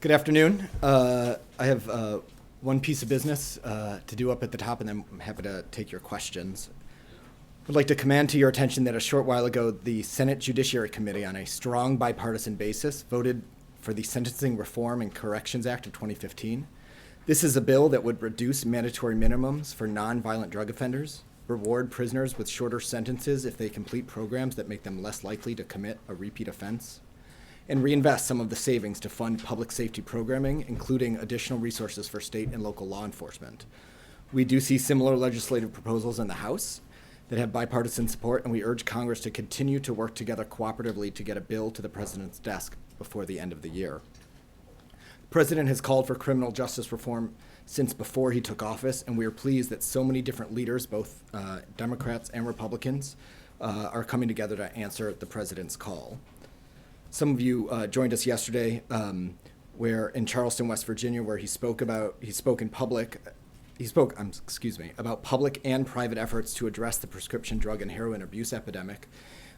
Good afternoon. I have one piece of business to do up at the top, and then I'm happy to take your questions. I'd like to commend to your attention that a short while ago, the Senate Judiciary Committee, on a strong bipartisan basis, voted for the Sentencing Reform and Corrections Act of 2015. This is a bill that would reduce mandatory minimums for nonviolent drug offenders, reward prisoners with shorter sentences if they complete programs that make them less likely to commit a repeat offense, and reinvest some of the savings to fund public safety programming, including additional resources for state and local law enforcement. We do see similar legislative proposals in the House that have bipartisan support, and we urge Congress to continue to work together cooperatively to get a bill to the President's desk before the end of the year. The President has called for criminal justice reform since before he took office, and we are pleased that so many different leaders, both Democrats and Republicans, are coming together to answer the President's call. Some of you joined us yesterday, where in Charleston, West Virginia, where he spoke about public and private efforts to address the prescription drug and heroin abuse epidemic.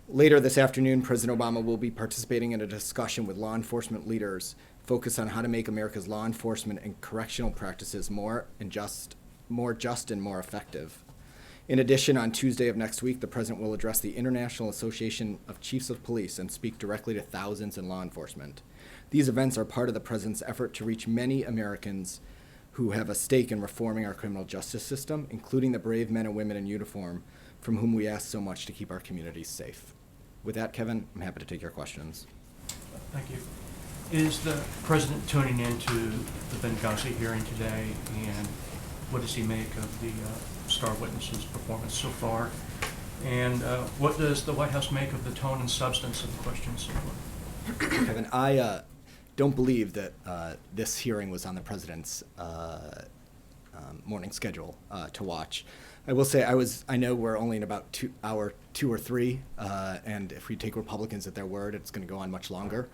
Later this afternoon, President Obama will be participating in a discussion with law enforcement leaders focused on how to make America's law enforcement and correctional practices more just and more effective. In addition, on Tuesday of next week, the President will address the International Association of Chiefs of Police and speak directly to thousands in law enforcement. These events are part of the President's effort to reach many Americans who have a stake in reforming our criminal justice system, including the brave men and women in uniform from whom we ask so much to keep our communities safe. With that, Kevin, I'm happy to take your questions. Thank you. Is the President tuning into the Benghazi hearing today, and what does he make of the star witness's performance so far? And what does the White House make of the tone and substance of the questions so far? Kevin, I don't believe that this hearing was on the President's morning schedule to watch. I will say I know we're only in about hour two or three, and if we take Republicans at their word, it's going to go on much longer.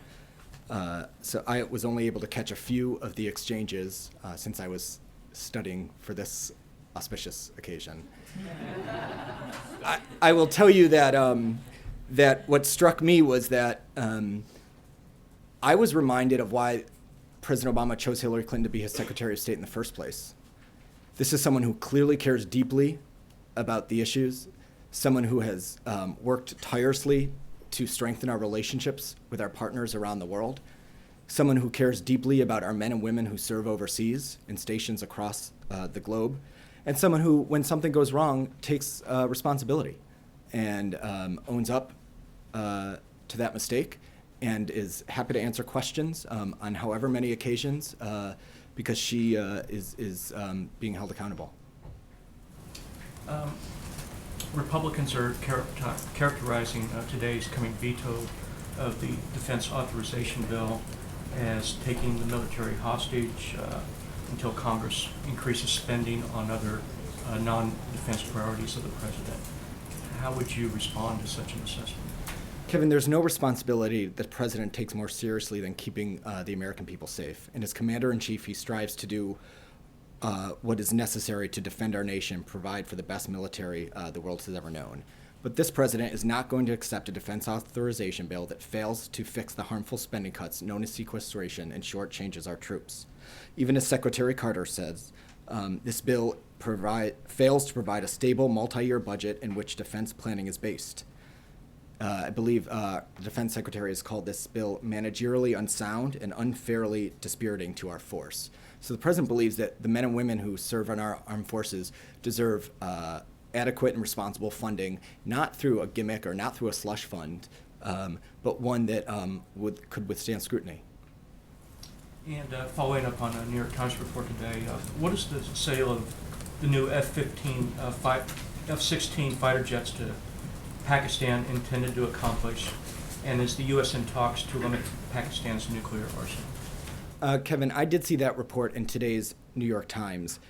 So I was only able to catch a few of the exchanges since I was studying for this auspicious occasion. I will tell you that that what struck me was that I was reminded of why President Obama chose Hillary Clinton to be his Secretary of State in the first place. This is someone who clearly cares deeply about the issues, someone who has worked tirelessly to strengthen our relationships with our partners around the world, someone who cares deeply about our men and women who serve overseas in stations across the globe, and someone who, when something goes wrong, takes responsibility and owns up to that mistake and is happy to answer questions on however many occasions because she is being held accountable. Republicans are characterizing today's coming veto of the defense authorization bill as taking the military hostage until Congress increases spending on other non-defense priorities of the President. How would you respond to such an assessment? Kevin, there's no responsibility that the President takes more seriously than keeping the American people safe. And as Commander-in-Chief, he strives to do what is necessary to defend our nation, provide for the best military the world has ever known. But this President is not going to accept a defense authorization bill that fails to fix the harmful spending cuts known as sequestration and shortchanges our troops. Even as Secretary Carter says, this bill fails to provide a stable multi-year budget in which defense planning is based. I believe the Defense Secretary has called this bill managerially unsound and unfairly dispiriting to our force. So the President believes that the men and women who serve on our armed forces deserve adequate and responsible funding, not through a gimmick or not through a slush fund, but one that could withstand scrutiny. And following up on a New York Times report today, what is the sale of the new F-16 fighter jets to Pakistan intended to accomplish, and is the U.S. in talks to limit Pakistan's nuclear arsenal? Kevin, I did see that report in today's New York Times.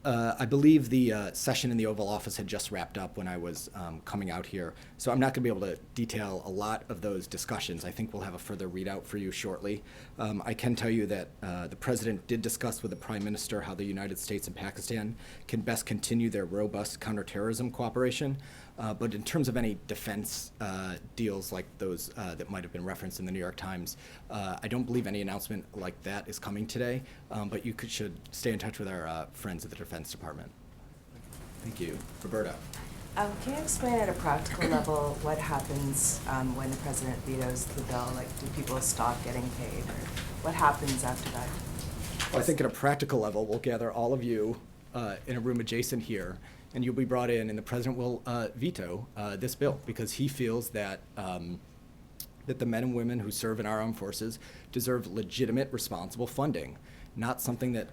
I believe the session in the Oval Office had just wrapped up when I was coming out here, so I'm not going to be able to detail a lot of those discussions. I think we'll have a further readout for you shortly. I can tell you that the President did discuss with the Prime Minister how the United States and Pakistan can best continue their robust counterterrorism cooperation. But in terms of any defense deals like those that might have been referenced in the New York Times, I don't believe any announcement like that is coming today, but you should stay in touch with our friends at the Defense Department. Thank you. Roberta. Can you explain at a practical level what happens when the president vetoes the bill? Like, do people stop getting paid, or what happens after that? Well, I think at a practical level, we'll gather all of you in a room adjacent here, and you'll be brought in, and the president will veto this bill because he feels that that the men and women who serve in our armed forces deserve legitimate, responsible funding, not something that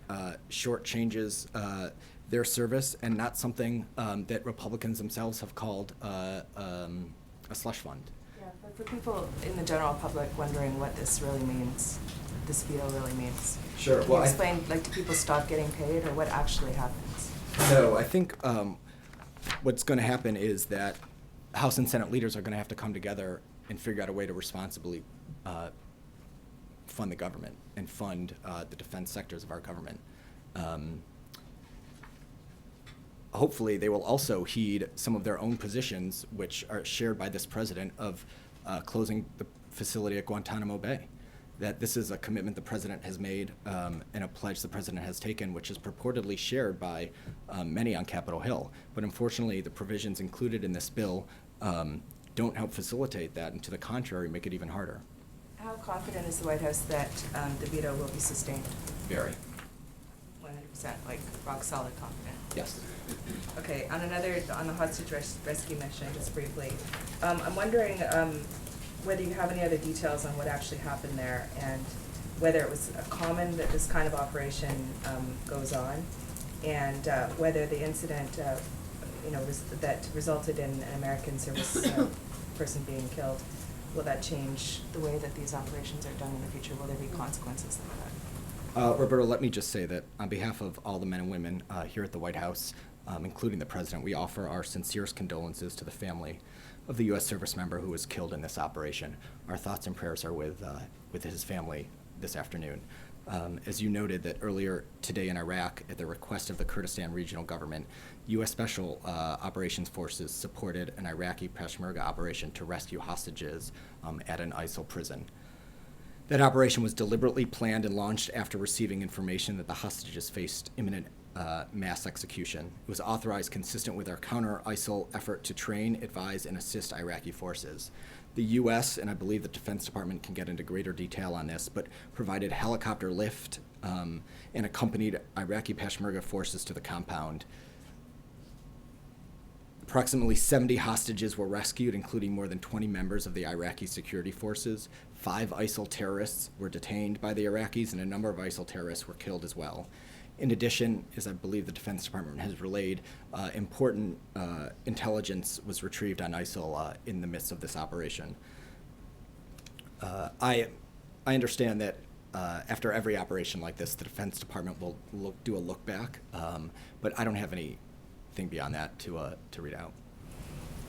shortchanges their service, and not something that Republicans themselves have called a slush fund. Yeah, but for people in the general public wondering what this really means, this veto really means. Sure. Can you explain, like, do people stop getting paid, or what actually happens? No, I think what's going to happen is that House and Senate leaders are going to have to come together and figure out a way to responsibly fund the government and fund the defense sectors of our government. Hopefully, they will also heed some of their own positions, which are shared by this president, of closing the facility at Guantanamo Bay. That this is a commitment the president has made and a pledge the president has taken, which is purportedly shared by many on Capitol Hill. But unfortunately, the provisions included in this bill don't help facilitate that, and to the contrary, make it even harder. How confident is the White House that the veto will be sustained? Very. 100%, like rock solid confident. Yes. Okay, on the hostage rescue mission, just briefly, I'm wondering whether you have any other details on what actually happened there, and whether it was common that this kind of operation goes on, and whether the incident, that resulted in an American service person being killed, will that change the way that these operations are done in the future? Will there be consequences like that? Roberta, let me just say that on behalf of all the men and women here at the White House, including the president, we offer our sincerest condolences to the family of the U.S. service member who was killed in this operation. Our thoughts and prayers are with his family this afternoon. As you noted that earlier today in Iraq, at the request of the Kurdistan Regional Government, U.S. Special Operations Forces supported an Iraqi Peshmerga operation to rescue hostages at an ISIL prison. That operation was deliberately planned and launched after receiving information that the hostages faced imminent mass execution. It was authorized consistent with our counter-ISIL effort to train, advise, and assist Iraqi forces. The U.S., and I believe the Defense Department can get into greater detail on this, but provided helicopter lift and accompanied Iraqi Peshmerga forces to the compound. Approximately 70 hostages were rescued, including more than 20 members of the Iraqi security forces. 5 ISIL terrorists were detained by the Iraqis, and a number of ISIL terrorists were killed as well. In addition, as I believe the Defense Department has relayed, important intelligence was retrieved on ISIL in the midst of this operation. I understand that after every operation like this, the Defense Department will do a look back, but I don't have anything beyond that to read out.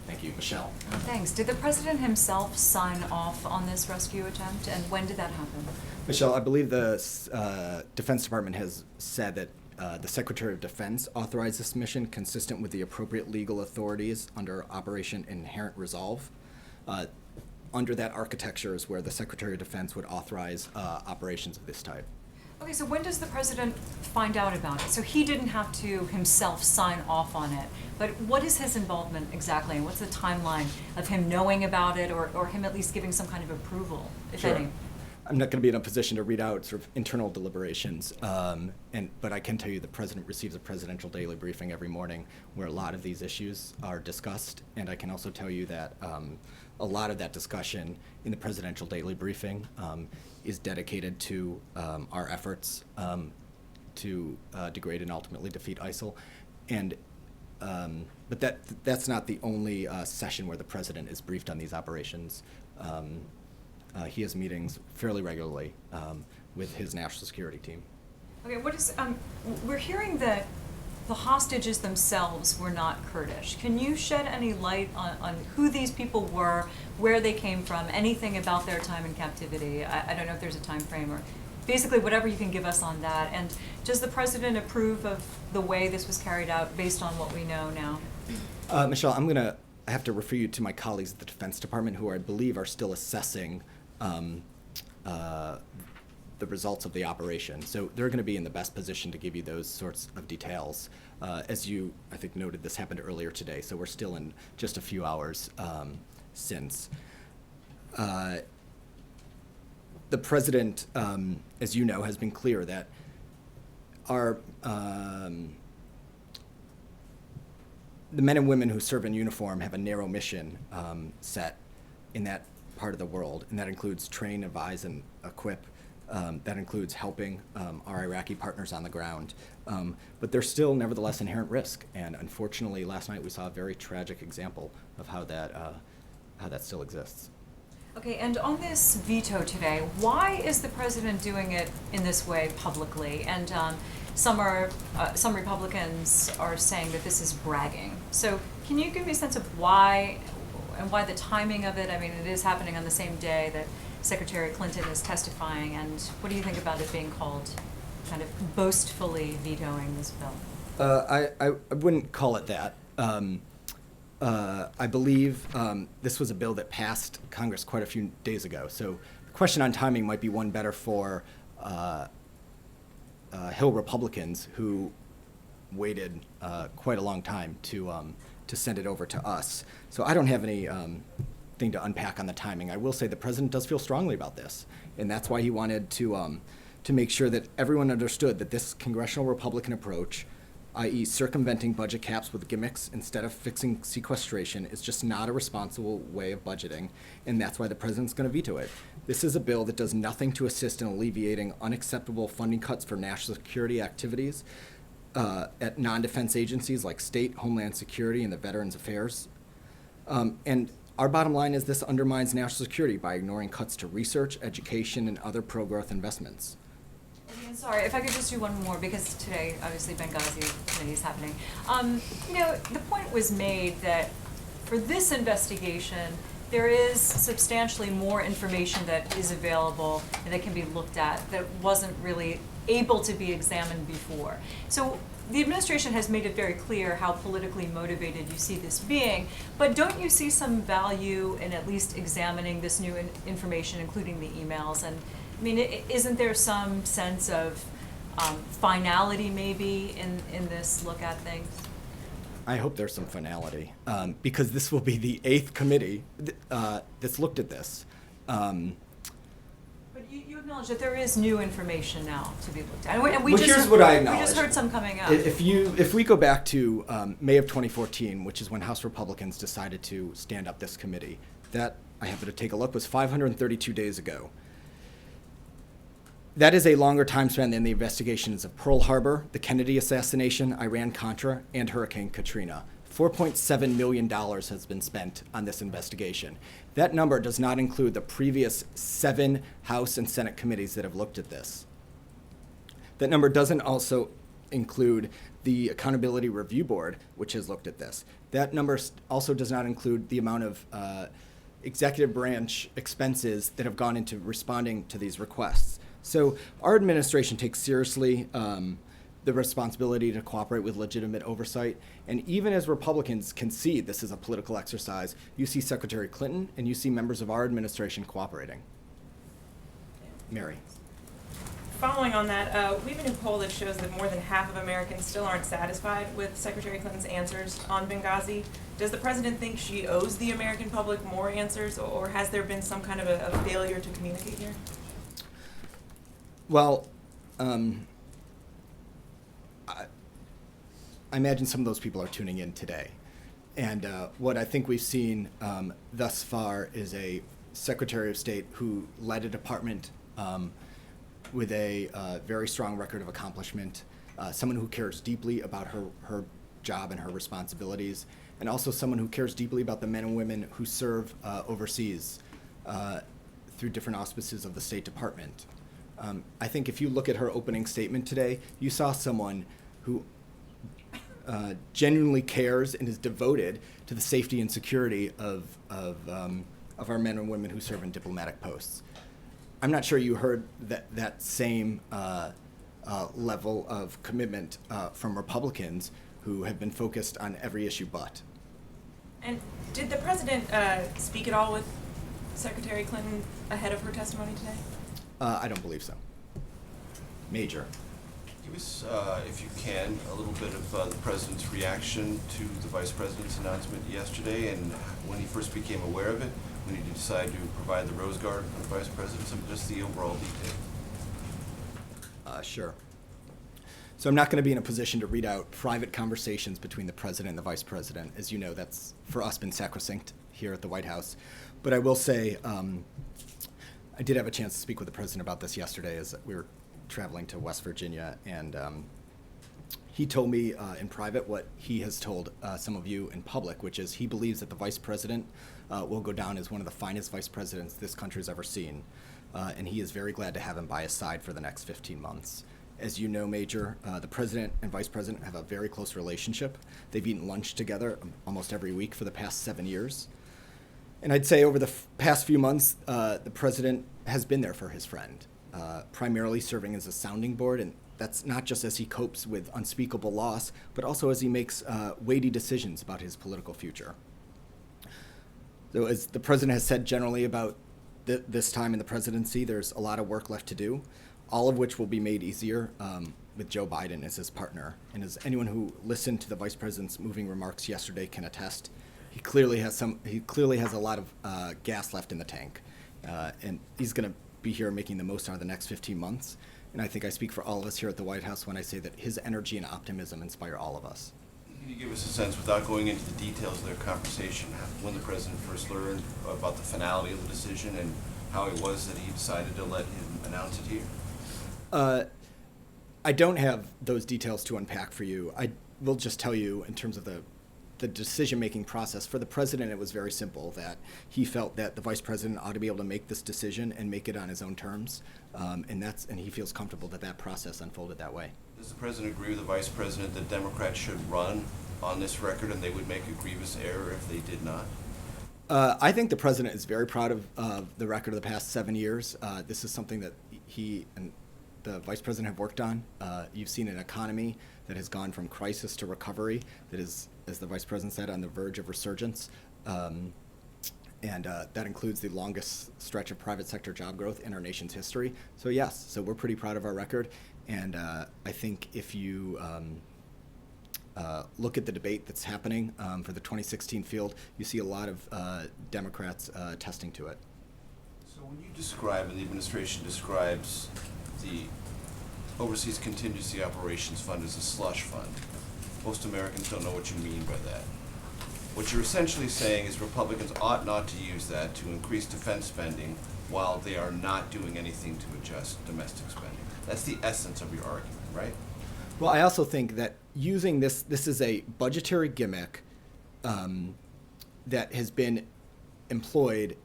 Thank you. Michelle. Thanks. Did the president himself sign off on this rescue attempt, and when did that happen? Michelle, I believe the Defense Department has said that the Secretary of Defense authorized this mission consistent with the appropriate legal authorities under Operation Inherent Resolve. Under that architecture is where the Secretary of Defense would authorize operations of this type. Okay, so when does the president find out about it? So he didn't have to himself sign off on it, but what is his involvement exactly, and what's the timeline of him knowing about it, or him at least giving some kind of approval, if Sure. any? I'm not going to be in a position to read out sort of internal deliberations, but I can tell you the president receives a presidential daily briefing every morning where a lot of these issues are discussed, and I can also tell you that a lot of that discussion in the presidential daily briefing is dedicated to our efforts to degrade and ultimately defeat ISIL, but that's not the only session where the president is briefed on these operations. He has meetings fairly regularly with his national security team. Okay, we're hearing that the hostages themselves were not Kurdish. Can you shed any light on who these people were, where they came from, anything about their time in captivity? I don't know if there's a time frame, or basically whatever you can give us on that. And does the president approve of the way this was carried out based on what we know now? Michelle, I'm going to I have to refer you to my colleagues at the Defense Department, who I believe are still assessing the results of the operation. So they're going to be in the best position to give you those sorts of details. As you, I think, noted, this happened earlier today, so we're still in just a few hours since. The president, as you know, has been clear that our the men and women who serve in uniform have a narrow mission set in that part of the world, and that includes train, advise, and equip. That includes helping our Iraqi partners on the ground. But there's still, nevertheless, inherent risk. And unfortunately, last night we saw a very tragic example of how that still exists. Okay, and on this veto today, why is the president doing it in this way publicly? And some Republicans are saying that this is bragging. So can you give me a sense of why and why the timing of it? I mean, it is happening on the same day that Secretary Clinton is testifying, and what do you think about it being called kind of boastfully vetoing this bill? I wouldn't call it that. I believe this was a bill that passed Congress quite a few days ago. So the question on timing might be one better for Hill Republicans who waited quite a long time to send it over to us. So I don't have any thing to unpack on the timing. I will say the president does feel strongly about this, and that's why he wanted to make sure that everyone understood that this congressional Republican approach, i.e. circumventing budget caps with gimmicks instead of fixing sequestration, is just not a responsible way of budgeting, and that's why the president's going to veto it. This is a bill that does nothing to assist in alleviating unacceptable funding cuts for national security activities at non-defense agencies like state, Homeland Security, and the Veterans Affairs. And our bottom line is this undermines national security by ignoring cuts to research, education, and other pro-growth investments. Sorry, if I could just do one more, because today, obviously, Benghazi committee is happening. The point was made that for this investigation, there is substantially more information that is available and that can be looked at that wasn't really able to be examined before. So the administration has made it very clear how politically motivated you see this being, but don't you see some value in at least examining this new information, including the emails? And I mean, isn't there some sense of finality maybe in this look at things? I hope there's some finality, because this will be the 8th committee that's looked at this. But you acknowledge that there is new information now to be looked at. And we Well, just here's what I acknowledge. We just heard some coming up. If we go back to May of 2014, which is when House Republicans decided to stand up this committee, that, I happened to take a look, was 532 days ago. That is a longer time span than the investigations of Pearl Harbor, the Kennedy assassination, Iran-Contra, and Hurricane Katrina. $4.7 million has been spent on this investigation. That number does not include the previous 7 House and Senate committees that have looked at this. That number doesn't also include the Accountability Review Board, which has looked at this. That number also does not include the amount of executive branch expenses that have gone into responding to these requests. So our administration takes seriously the responsibility to cooperate with legitimate oversight. And even as Republicans concede this is a political exercise, you see Secretary Clinton and you see members of our administration cooperating. Mary. Following on that, we have a new poll that shows that more than half of Americans still aren't satisfied with Secretary Clinton's answers on Benghazi. Does the president think she owes the American public more answers, or has there been some kind of a failure to communicate here? Well, I imagine some of those people are tuning in today. And what I think we've seen thus far is a Secretary of State who led a department with a very strong record of accomplishment, someone who cares deeply about her job and her responsibilities, and also someone who cares deeply about the men and women who serve overseas through different auspices of the State Department. I think if you look at her opening statement today, you saw someone who genuinely cares and is devoted to the safety and security of our men and women who serve in diplomatic posts. I'm not sure you heard that same level of commitment from Republicans who have been focused on every issue but. And did the president speak at all with Secretary Clinton ahead of her testimony today? I don't believe so. Major. Give us, if you can, a little bit of the president's reaction to the vice president's announcement yesterday and when he first became aware of it, when he decided to provide the Rose Garden for the vice president, some just the overall detail. Sure. So I'm not going to be in a position to read out private conversations between the president and the vice president. As you know, that's for us been sacrosanct here at the White House. But I will say I did have a chance to speak with the president about this yesterday as we were traveling to West Virginia, and he told me in private what he has told some of you in public, which is he believes that the vice president will go down as one of the finest vice presidents this country's ever seen. And he is very glad to have him by his side for the next 15 months. As you know, Major, the president and vice president have a very close relationship. They've eaten lunch together almost every week for the past 7 years. And I'd say over the past few months, the president has been there for his friend, primarily serving as a sounding board. And that's not just as he copes with unspeakable loss, but also as he makes weighty decisions about his political future. So as the president has said generally about this time in the presidency, there's a lot of work left to do, all of which will be made easier with Joe Biden as his partner. And as anyone who listened to the vice president's moving remarks yesterday can attest, he clearly has a lot of gas left in the tank, and he's going to be here making the most out of the next 15 months. And I think I speak for all of us here at the White House when I say that his energy and optimism inspire all of us. Can you give us a sense, without going into the details of their conversation, when the president first learned about the finality of the decision and how it was that he decided to let him announce it here? I don't have those details to unpack for you. I will just tell you in terms of the decision-making process. For the president, it was very simple, that he felt that the vice president ought to be able to make this decision and make it on his own terms, and he feels comfortable that that process unfolded that way. Does the president agree with the vice president that Democrats should run on this record and they would make a grievous error if they did not? I think the president is very proud of the record of the past 7 years. This is something that he and the vice president have worked on. You've seen an economy that has gone from crisis to recovery, that is, as the vice president said, on the verge of resurgence. And that includes the longest stretch of private sector job growth in our nation's history. So yes, so we're pretty proud of our record. And I think if you look at the debate that's happening for the 2016 field, you see a lot of Democrats attesting to it. So when you describe, and the administration describes, the Overseas Contingency Operations Fund as a slush fund, most Americans don't know what you mean by that. What you're essentially saying is Republicans ought not to use that to increase defense spending while they are not doing anything to adjust domestic spending. That's the essence of your argument, right? Well, I also think that using this is a budgetary gimmick that has been employed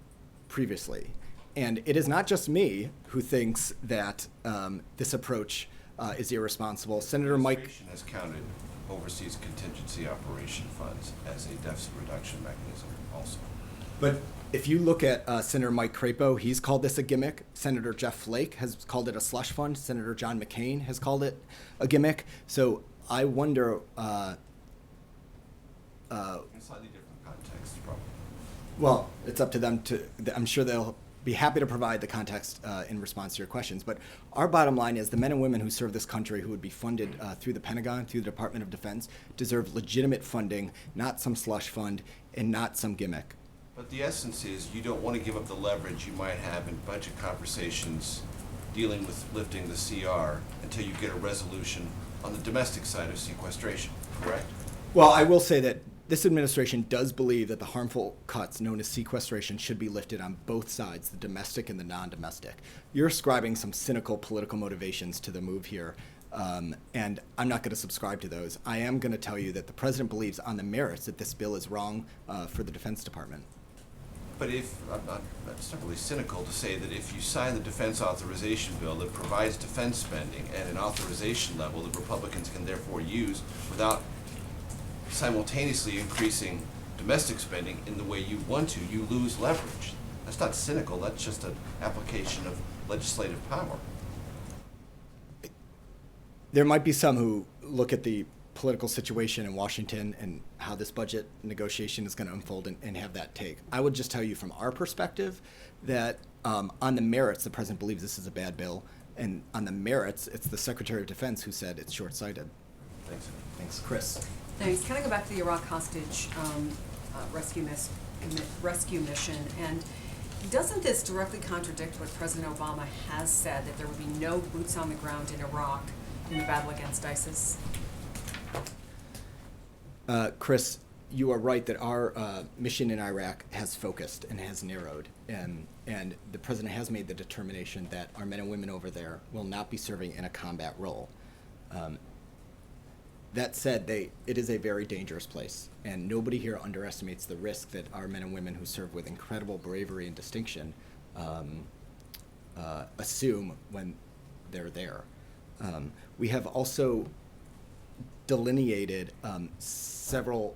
previously. And it is not just me who thinks that this approach is irresponsible. Senator Mike... The administration has counted overseas contingency operation funds as a deficit reduction mechanism also. But if you look at Senator Mike Crapo, he's called this a gimmick. Senator Jeff Flake has called it a slush fund. Senator John McCain has called it a gimmick. So I wonder... In a slightly different context, probably. Well, it's up to them to... I'm sure they'll be happy to provide the context in response to your questions. But our bottom line is the men and women who serve this country, who would be funded through the Pentagon, through the Department of Defense, deserve legitimate funding, not some slush fund and not some gimmick. But the essence is you don't want to give up the leverage you might have in budget conversations dealing with lifting the CR until you get a resolution on the domestic side of sequestration, correct? Well, I will say that this administration does believe that the harmful cuts known as sequestration should be lifted on both sides, the domestic and the non-domestic. You're ascribing some cynical political motivations to the move here, and I'm not going to subscribe to those. I am going to tell you that the president believes on the merits that this bill is wrong for the Defense Department. But it's not really cynical to say that if you sign the defense authorization bill that provides defense spending at an authorization level that Republicans can therefore use without simultaneously increasing domestic spending in the way you want to, you lose leverage. That's not cynical, that's just an application of legislative power. There might be some who look at the political situation in Washington and how this budget negotiation is going to unfold and have that take. I would just tell you from our perspective that on the merits, the president believes this is a bad bill, and on the merits, it's the Secretary of Defense who said it's short-sighted. Thanks. Thanks, Chris. Thanks. Can I go back to the Iraq hostage rescue mission? And doesn't this directly contradict what President Obama has said, that there would be no boots on the ground in Iraq in the battle against ISIS? Chris, you are right that our mission in Iraq has focused and has narrowed, and the president has made the determination that our men and women over there will not be serving in a combat role. That said, it is a very dangerous place, and nobody here underestimates the risk that our men and women who serve with incredible bravery and distinction assume when they're there. We have also delineated several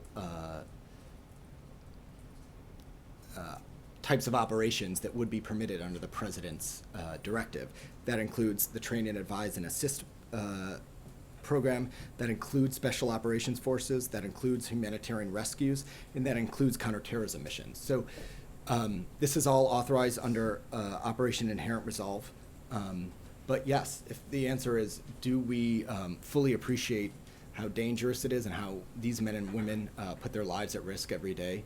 types of operations that would be permitted under the president's directive. That includes the train and advise and assist program, that includes special operations forces, that includes humanitarian rescues, and that includes counterterrorism missions. So this is all authorized under Operation Inherent Resolve. But yes, if the answer is, do we fully appreciate how dangerous it is and how these men and women put their lives at risk every day,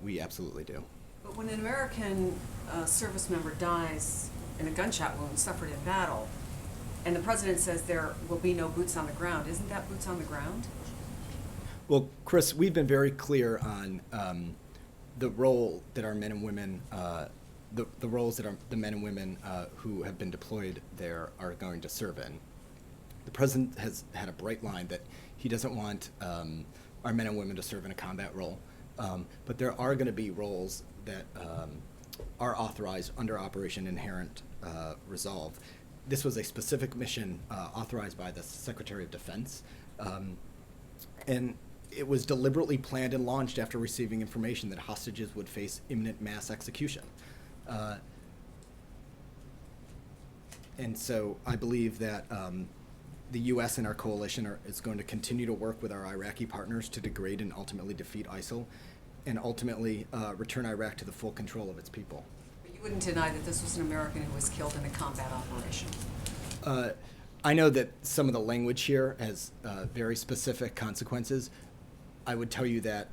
we absolutely do. But when an American service member dies in a gunshot wound suffered in battle, and the president says there will be no boots on the ground, isn't that boots on the ground? Well, Chris, we've been very clear on the role that our men and women, the roles that the men and women who have been deployed there are going to serve in. The president has had a bright line that he doesn't want our men and women to serve in a combat role, but there are going to be roles that are authorized under Operation Inherent Resolve. This was a specific mission authorized by the Secretary of Defense, and it was deliberately planned and launched after receiving information that hostages would face imminent mass execution. And so I believe that the U.S. and our coalition is going to continue to work with our Iraqi partners to degrade and ultimately defeat ISIL, and ultimately return Iraq to the full control of its people. But you wouldn't deny that this was an American who was killed in a combat operation? I know that some of the language here has very specific consequences. I would tell you that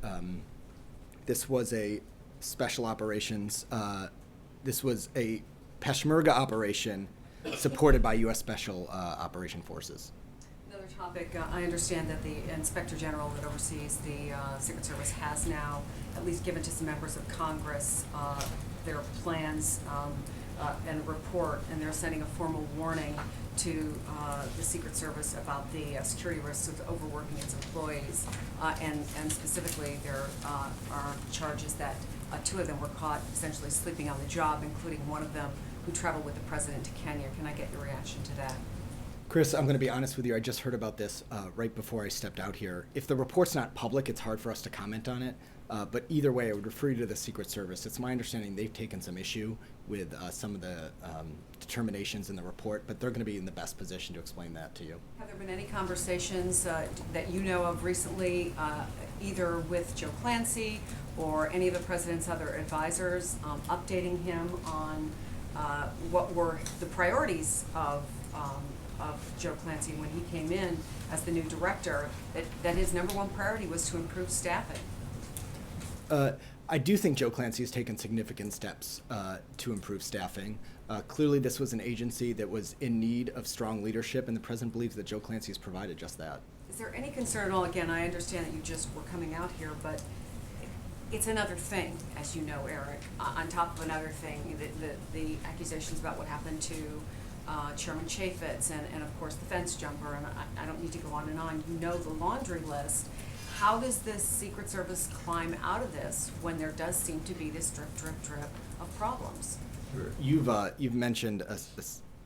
this was a special operations, this was a Peshmerga operation supported by U.S. Special Operation Forces. Another topic, I understand that the Inspector General that oversees the Secret Service has now at least given to some members of Congress their plans and a report, and they're sending a formal warning to the Secret Service about the security risks of overworking its employees, and specifically there are charges that two of them were caught essentially sleeping on the job, including one of them who traveled with the president to Kenya. Can I get your reaction to that? Chris, I'm going to be honest with you. I just heard about this right before I stepped out here. If the report's not public, it's hard for us to comment on it. But either way, I would refer you to the Secret Service. It's my understanding they've taken some issue with some of the determinations in the report, but they're going to be in the best position to explain that to you. Have there been any conversations that you know of recently, either with Joe Clancy or any of the president's other advisors, updating him on what were the priorities of Joe Clancy when he came in as the new director, that his number one priority was to improve staffing? I do think Joe Clancy has taken significant steps to improve staffing. Clearly, this was an agency that was in need of strong leadership, and the president believes that Joe Clancy has provided just that. Is there any concern at all? Again, I understand that you just were coming out here, but it's another thing, as you know, Eric, on top of another thing, the accusations about what happened to Chairman Chaffetz and of course the fence jumper, and I don't need to go on and on. You know the laundry list. How does this Secret Service climb out of this when there does seem to be this drip, drip, drip of problems? You've mentioned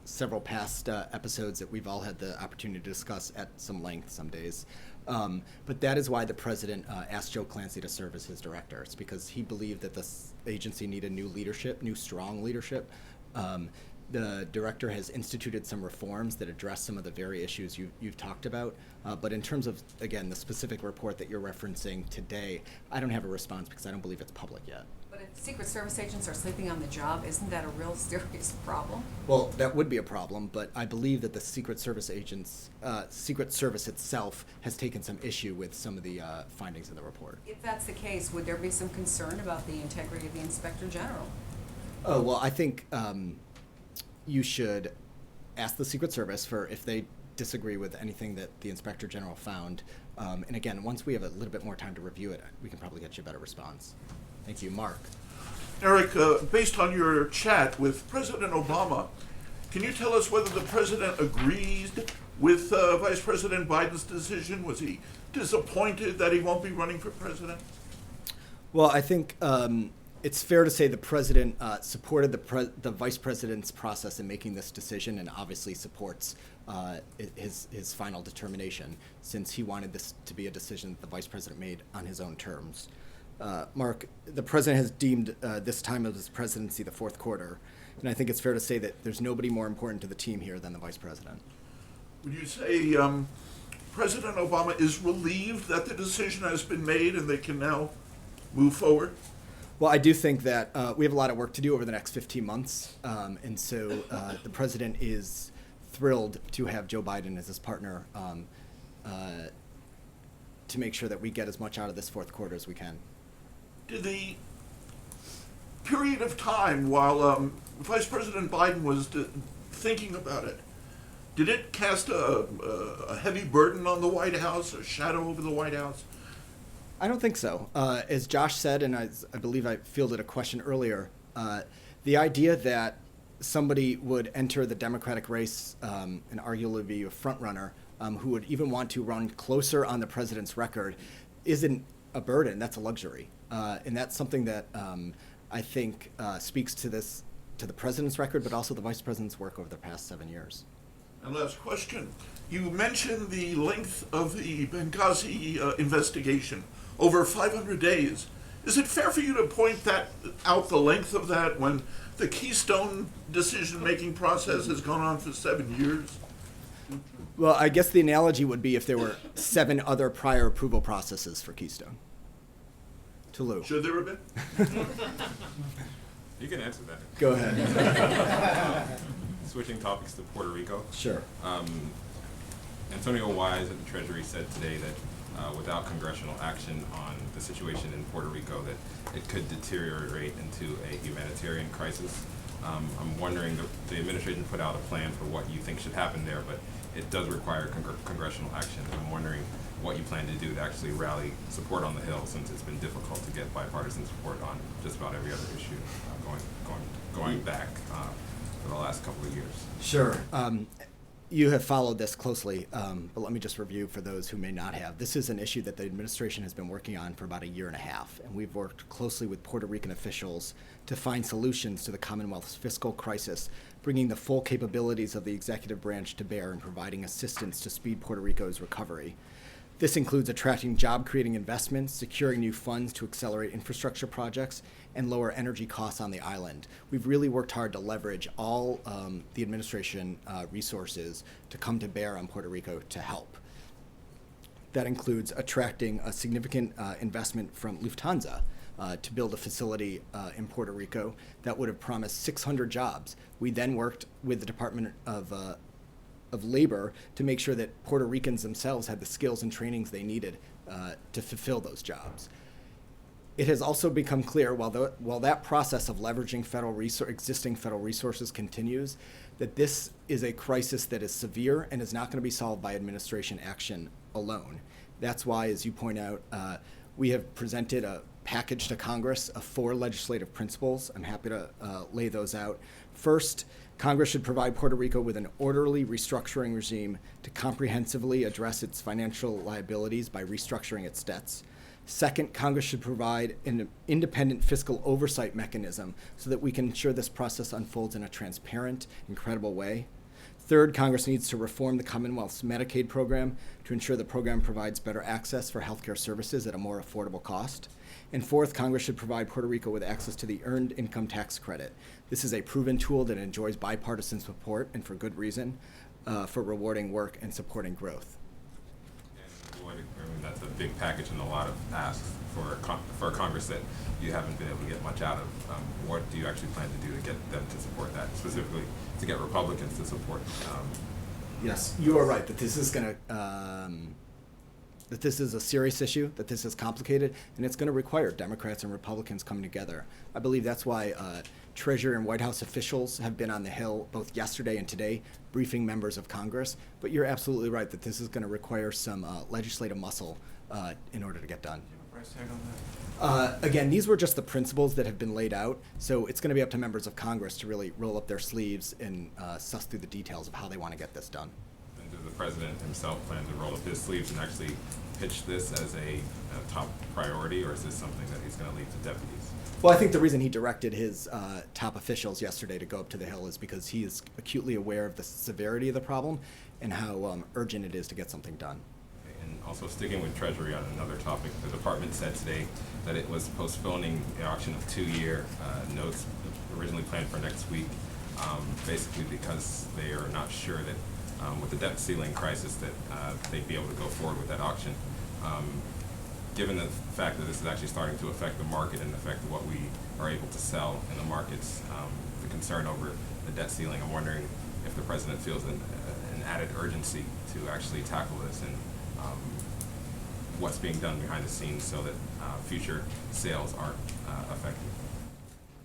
several past episodes that we've all had the opportunity to discuss at some length some days. But that is why the president asked Joe Clancy to serve as his director. It's because he believed that this agency needed new leadership, new strong leadership. the director has instituted some reforms that address some of the very issues you've talked about. But in terms of, again, the specific report that you're referencing today, I don't have a response because I don't believe it's public yet. But if Secret Service agents are sleeping on the job, isn't that a real serious problem? Well, that would be a problem, but I believe that the Secret Service itself has taken some issue with some of the findings in the report. If that's the case, would there be some concern about the integrity of the Inspector General? Oh, well, I think you should ask the Secret Service for if they disagree with anything that the Inspector General found. And again, once we have a little bit more time to review it, we can probably get you a better response. Thank you. Mark. Eric, based on your chat with President Obama, can you tell us whether the president agreed with Vice President Biden's decision? Was he disappointed that he won't be running for president? Well, I think it's fair to say the president supported the vice president's process in making this decision, and obviously supports his final determination, since he wanted this to be a decision that the vice president made on his own terms. Mark, the president has deemed this time of his presidency the fourth quarter, and I think it's fair to say that there's nobody more important to the team here than the vice president. Would you say President Obama is relieved that the decision has been made and they can now move forward? Well, I do think that we have a lot of work to do over the next 15 months, and so the president is thrilled to have Joe Biden as his partner to make sure that we get as much out of this fourth quarter as we can. Did the period of time while Vice President Biden was thinking about it, did it cast a heavy burden on the White House, a shadow over the White House? I don't think so. As Josh said, and I believe I fielded a question earlier, the idea that somebody would enter the Democratic race and arguably be a front runner who would even want to run closer on the president's record isn't a burden, that's a luxury. And that's something that I think speaks to the president's record, but also the vice president's work over the past 7 years. And last question. You mentioned the length of the Benghazi investigation, over 500 days. Is it fair for you to point that out, the length of that, when the Keystone decision-making process has gone on for 7 years? Well, I guess the analogy would be if there were 7 other prior approval processes for Keystone. To Lou. Should there have been? You can answer that. Go ahead. Switching topics to Puerto Rico. Sure. Antonio Wise at the Treasury said today that without congressional action on the situation in Puerto Rico, that it could deteriorate into a humanitarian crisis. I'm wondering, the administration put out a plan for what you think should happen there, but it does require congressional action. I'm wondering what you plan to do to actually rally support on the Hill, since it's been difficult to get bipartisan support on just about every other issue going back for the last couple of years. Sure. You have followed this closely, but let me just review for those who may not have. This is an issue that the administration has been working on for about a year and a half, and we've worked closely with Puerto Rican officials to find solutions to the Commonwealth's fiscal crisis, bringing the full capabilities of the executive branch to bear and providing assistance to speed Puerto Rico's recovery. This includes attracting job-creating investments, securing new funds to accelerate infrastructure projects, and lower energy costs on the island. We've really worked hard to leverage all the administration resources to come to bear on Puerto Rico to help. That includes attracting a significant investment from Lufthansa to build a facility in Puerto Rico that would have promised 600 jobs. We then worked with the Department of Labor to make sure that Puerto Ricans themselves had the skills and trainings they needed to fulfill those jobs. It has also become clear, while that process of leveraging existing federal resources continues, that this is a crisis that is severe and is not going to be solved by administration action alone. That's why, as you point out, we have presented a package to Congress of 4 legislative principles. I'm happy to lay those out. First, Congress should provide Puerto Rico with an orderly restructuring regime to comprehensively address its financial liabilities by restructuring its debts. Second, Congress should provide an independent fiscal oversight mechanism so that we can ensure this process unfolds in a transparent and credible way. Third, Congress needs to reform the Commonwealth's Medicaid program to ensure the program provides better access for healthcare services at a more affordable cost. And fourth, Congress should provide Puerto Rico with access to the Earned Income Tax Credit. This is a proven tool that enjoys bipartisan support, and for good reason, for rewarding work and supporting growth. That's a big package and a lot of asks for Congress that you haven't been able to get much out of. What do you actually plan to do to get them to support that, specifically to get Republicans to support? Yes, you are right that this is going to that this is a serious issue, that this is complicated, and it's going to require Democrats and Republicans coming together. I believe that's why Treasury and White House officials have been on the Hill both yesterday and today briefing members of Congress. But you're absolutely right that this is going to require some legislative muscle in order to get done. Again, these were just the principles that have been laid out, so it's going to be up to members of Congress to really roll up their sleeves and suss through the details of how they want to get this done. And does the president himself plan to roll up his sleeves and actually pitch this as a top priority, or is this something that he's going to leave to deputies? Well, I think the reason he directed his top officials yesterday to go up to the Hill is because he is acutely aware of the severity of the problem and how urgent it is to get something done. And also sticking with Treasury on another topic, the department said today that it was postponing the auction of 2-year notes originally planned for next week, basically because they are not sure that with the debt ceiling crisis that they'd be able to go forward with that auction. Given the fact that this is actually starting to affect the market and affect what we are able to sell in the markets, the concern over the debt ceiling, I'm wondering if the president feels an added urgency to actually tackle this and what's being done behind the scenes so that future sales aren't affected.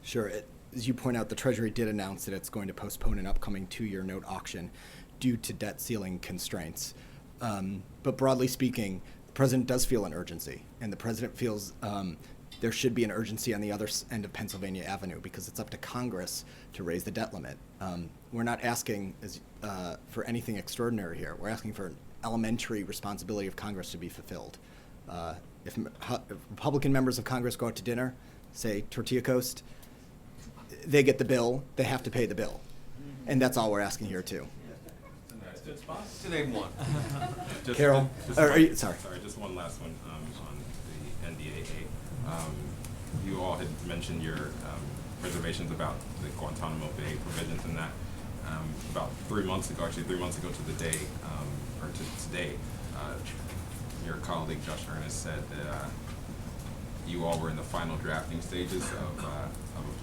Sure. As you point out, the Treasury did announce that it's going to postpone an upcoming 2-year note auction due to debt ceiling constraints. But broadly speaking, the president does feel an urgency, and the president feels there should be an urgency on the other end of Pennsylvania Avenue because it's up to Congress to raise the debt limit. We're not asking for anything extraordinary here. We're asking for an elementary responsibility of Congress to be fulfilled. If Republican members of Congress go out to dinner, say Tortilla Coast, they get the bill, they have to pay the bill. And that's all we're asking here too. To name one. Carol? Sorry, Sorry. just one last one on the NDAA. You all had mentioned your reservations about the Guantanamo Bay provisions and that. About 3 months ago, actually 3 months ago to the day, or to today, your colleague Josh Earnest said that you all were in the final drafting stages of a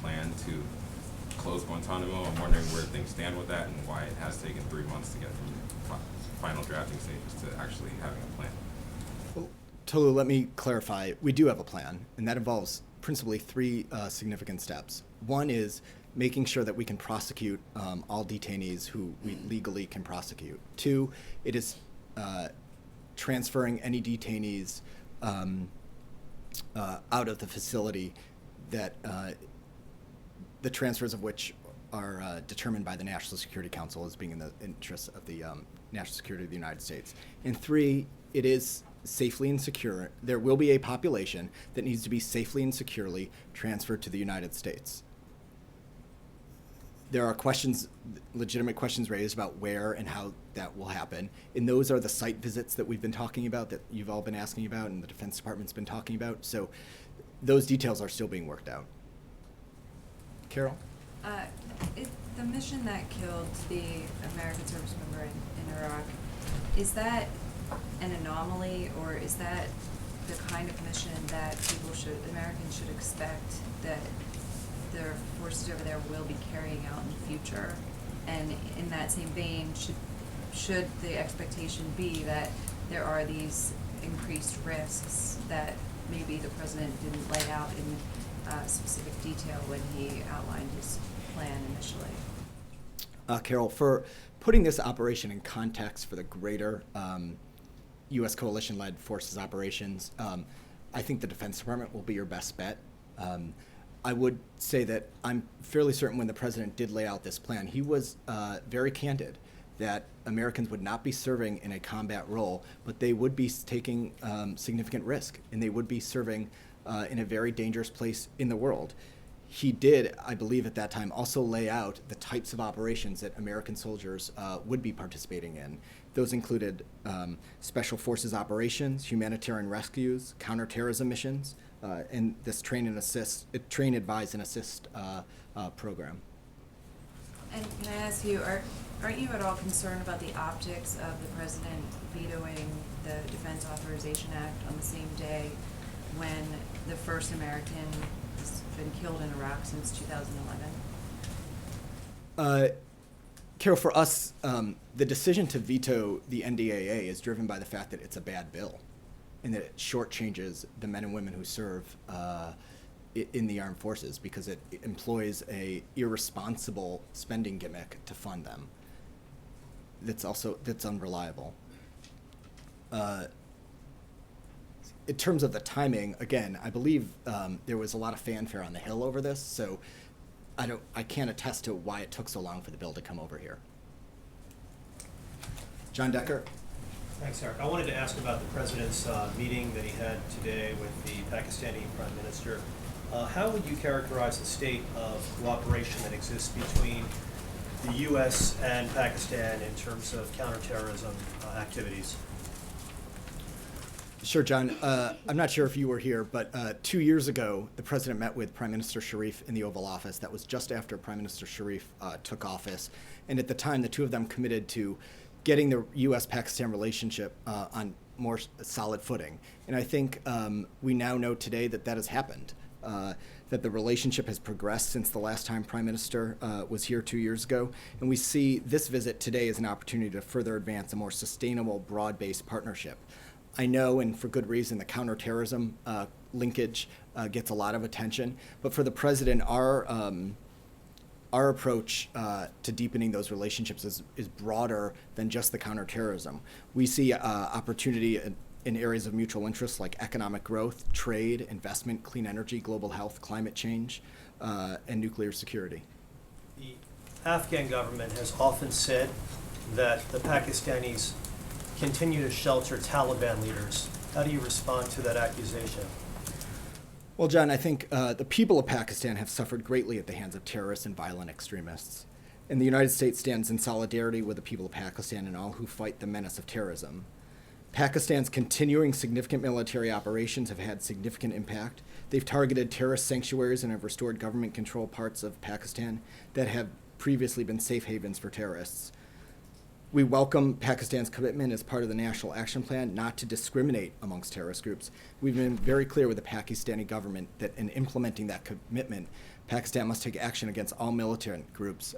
plan to close Guantanamo. I'm wondering where things stand with that and why it has taken 3 months to get from final drafting stages to actually having a plan. Well, Tolu, let me clarify. We do have a plan, and that involves principally 3 significant steps. One is making sure that we can prosecute all detainees who we legally can prosecute. 2, it is transferring any detainees out of the facility that the transfers of which are determined by the National Security Council as being in the interests of the national security of the United States. And 3, it is safely and secure. There will be a population that needs to be safely and securely transferred to the United States. There are questions, legitimate questions raised about where and how that will happen. And those are the site visits that we've been talking about, that you've all been asking about and the Defense Department's been talking about. So those details are still being worked out. Carol? The mission that killed the American service member in Iraq, is that an anomaly, or is that the kind of mission that Americans should expect that their forces over there will be carrying out in the future? And in that same vein, should the expectation be that there are these increased risks that maybe the president didn't lay out in specific detail when he outlined his plan initially? Carol, for putting this operation in context for the greater U.S. coalition-led forces operations, I think the Defense Department will be your best bet. I would say that I'm fairly certain when the president did lay out this plan, he was very candid that Americans would not be serving in a combat role, but they would be taking significant risk, and they would be serving in a very dangerous place in the world. he did, I believe at that time, also lay out the types of operations that American soldiers would be participating in. Those included special forces operations, humanitarian rescues, counterterrorism missions, and this train, advise, and assist program. And can I ask you, aren't you at all concerned about the optics of the president vetoing the Defense Authorization Act on the same day when the first American has been killed in Iraq since 2011? Carol, for us, the decision to veto the NDAA is driven by the fact that it's a bad bill and that it shortchanges the men and women who serve in the armed forces because it employs a irresponsible spending gimmick to fund them. That's unreliable. In terms of the timing, again, I believe there was a lot of fanfare on the Hill over this, so I can't attest to why it took so long for the bill to come over here. John Decker. Thanks, Eric. I wanted to ask about the president's meeting that he had today with the Pakistani Prime Minister. How would you characterize the state of cooperation that exists between the U.S. and Pakistan in terms of counterterrorism activities? Sure, John. I'm not sure if you were here, but 2 years ago, the president met with Prime Minister Sharif in the Oval Office. That was just after Prime Minister Sharif took office. And at the time, the two of them committed to getting the U.S.-Pakistan relationship on more solid footing. And I think we now know today that that has happened, that the relationship has progressed since the last time Prime Minister was here 2 years ago. And we see this visit today as an opportunity to further advance a more sustainable, broad-based partnership. I know, and for good reason, the counterterrorism linkage gets a lot of attention. But for the president, our approach to deepening those relationships is broader than just the counterterrorism. We see opportunity in areas of mutual interest like economic growth, trade, investment, clean energy, global health, climate change, and nuclear security. The Afghan government has often said that the Pakistanis continue to shelter Taliban leaders. How do you respond to that accusation? Well, John, I think the people of Pakistan have suffered greatly at the hands of terrorists and violent extremists. And the United States stands in solidarity with the people of Pakistan and all who fight the menace of terrorism. Pakistan's continuing significant military operations have had significant impact. They've targeted terrorist sanctuaries and have restored government-controlled parts of Pakistan that have previously been safe havens for terrorists. We welcome Pakistan's commitment as part of the National Action Plan not to discriminate amongst terrorist groups. We've been very clear with the Pakistani government that in implementing that commitment, Pakistan must take action against all militant groups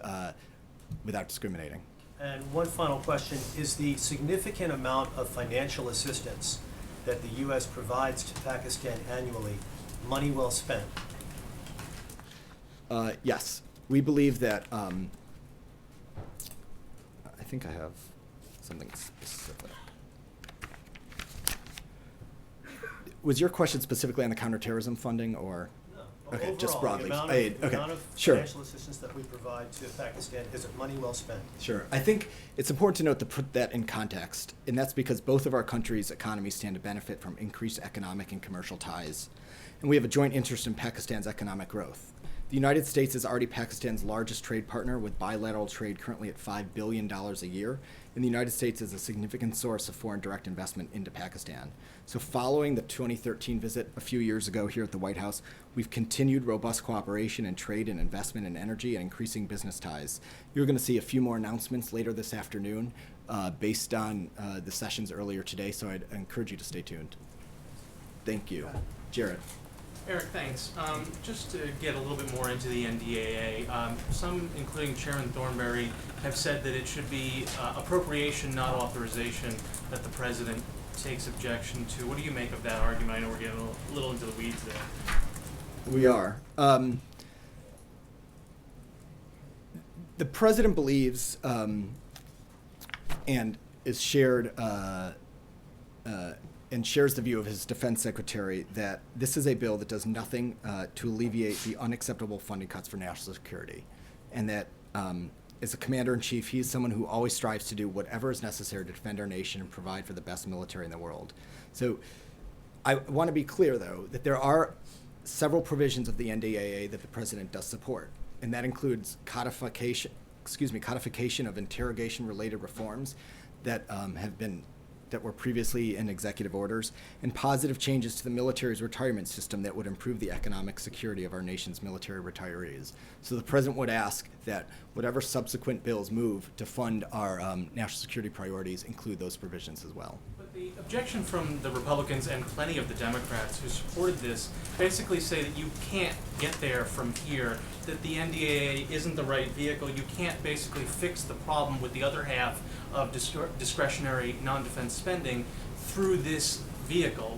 without discriminating. And one final question, is the significant amount of financial assistance that the U.S. provides to Pakistan annually money well spent? Yes. We believe that I think I have something specific. Was your question specifically on the counterterrorism funding or? No. Okay, Overall, just broadly. The amount of Sure. financial assistance that we provide to Pakistan, is it money well spent? Sure. I think it's important to note to put that in context, and that's because both of our countries' economies stand to benefit from increased economic and commercial ties, and we have a joint interest in Pakistan's economic growth. The United States is already Pakistan's largest trade partner, with bilateral trade currently at $5 billion a year, and the United States is a significant source of foreign direct investment into Pakistan. So following the 2013 visit a few years ago here at the White House, we've continued robust cooperation in trade and investment in energy and increasing business ties. You're going to see a few more announcements later this afternoon based on the sessions earlier today, so I'd encourage you to stay tuned. Thank you. Jared. Eric, thanks. Just to get a little bit more into the NDAA, some, including Chairman Thornberry, have said that it should be appropriation, not authorization, that the president takes objection to. What do you make of that argument? I know we're getting a little into the weeds there. We are. The president believes and is shared and shares the view of his defense secretary that this is a bill that does nothing to alleviate the unacceptable funding cuts for national security, and that as a commander-in-chief, he is someone who always strives to do whatever is necessary to defend our nation and provide for the best military in the world. So I want to be clear, though, that there are several provisions of the NDAA that the president does support, and that includes codification of interrogation-related reforms that that were previously in executive orders, and positive changes to the military's retirement system that would improve the economic security of our nation's military retirees. So the president would ask that whatever subsequent bills move to fund our national security priorities include those provisions as well. But the objection from the Republicans and plenty of the Democrats who supported this basically say that you can't get there from here, that the NDAA isn't the right vehicle. You can't basically fix the problem with the other half of discretionary non-defense spending through this vehicle.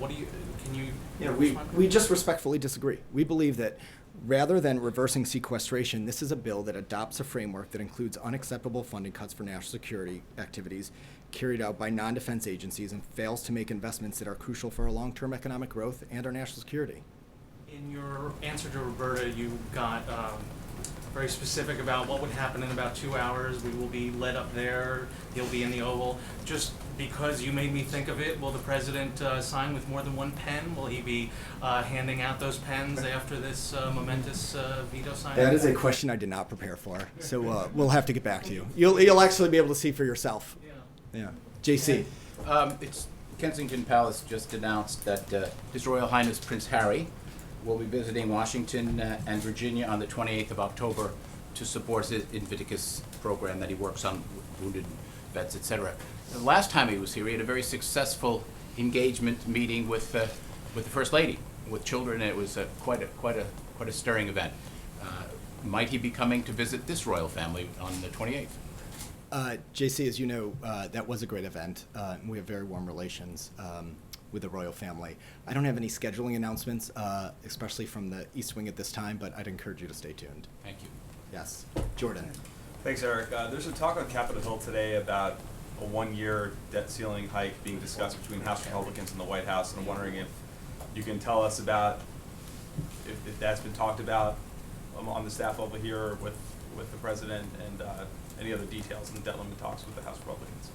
Can you respond to We that? just respectfully disagree. We believe that rather than reversing sequestration, this is a bill that adopts a framework that includes unacceptable funding cuts for national security activities carried out by non-defense agencies and fails to make investments that are crucial for our long-term economic growth and our national security. In your answer to Roberta, you got very specific about what would happen in about 2 hours. We will be led up there. He'll be in the Oval. Just because you made me think of it, will the president sign with more than one pen? Will he be handing out those pens after this momentous veto signing? That is a question I did not prepare for, so we'll have to get back to you. You'll actually be able to see for yourself. Yeah. JC. It's Kensington Palace just announced that His Royal Highness Prince Harry will be visiting Washington and Virginia on the 28th of October to support his Invictus program that he works on wounded vets, etc. The last time he was here, he had a very successful engagement meeting with the First Lady, with children. It was quite a stirring event. Might he be coming to visit this royal family on the 28th? JC, as you know, that was a great event. And we have very warm relations with the royal family. I don't have any scheduling announcements, especially from the East Wing at this time, but I'd encourage you to stay tuned. Thank you. Yes. Jordan. Thanks, Eric. There's a talk on Capitol Hill today about a one-year debt ceiling hike being discussed between House Republicans and the White House, and I'm wondering if you can tell us about if that's been talked about on the staff level here with the president, and any other details in the debt limit talks with the House Republicans.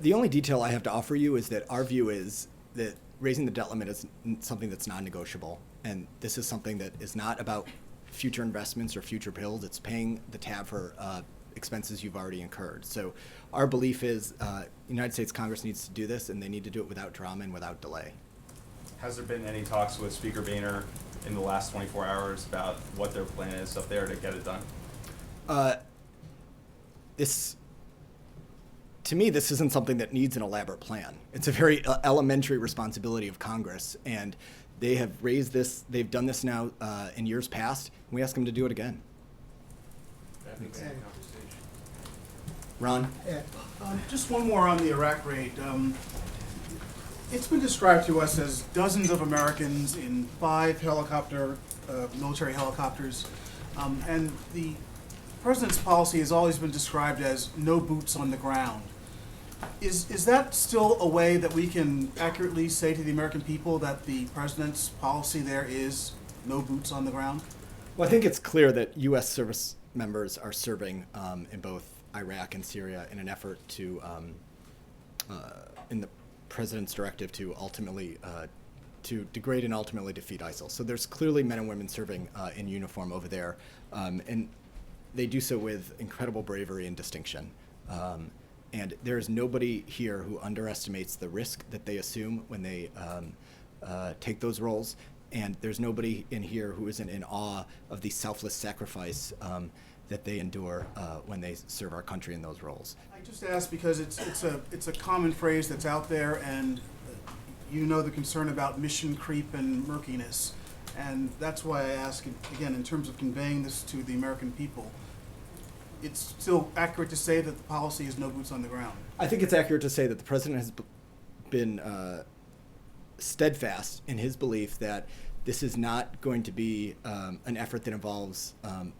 The only detail I have to offer you is that our view is that raising the debt limit is something that's non-negotiable, and this is something that is not about future investments or future bills. It's paying the tab for expenses you've already incurred. So our belief is the United States Congress needs to do this, and they need to do it without drama and without delay. Has there been any talks with Speaker Boehner in the last 24 hours about what their plan is up there to get it done? To me, this isn't something that needs an elaborate plan. It's a very elementary responsibility of Congress, and they have raised this. They've done this now in years past. And we ask them to do it again. Ron? Just one more on the Iraq raid. It's been described to us as dozens of Americans in 5 military helicopters, and the president's policy has always been described as no boots on the ground. Is that still a way that we can accurately say to the American people that the president's policy there is no boots on the ground? Well, I think it's clear that U.S. service members are serving in both Iraq and Syria in an effort to, in the president's directive to ultimately to degrade and ultimately defeat ISIL. So there's clearly men and women serving in uniform over there, and they do so with incredible bravery and distinction. And there is nobody here who underestimates the risk that they assume when they take those roles. And there's nobody in here who isn't in awe of the selfless sacrifice that they endure when they serve our country in those roles. I just ask because it's a common phrase that's out there, and you know the concern about mission creep and murkiness. And that's why I ask, again, in terms of conveying this to the American people, it's still accurate to say that the policy is no boots on the ground. I think it's accurate to say that the president has been steadfast in his belief that this is not going to be an effort that involves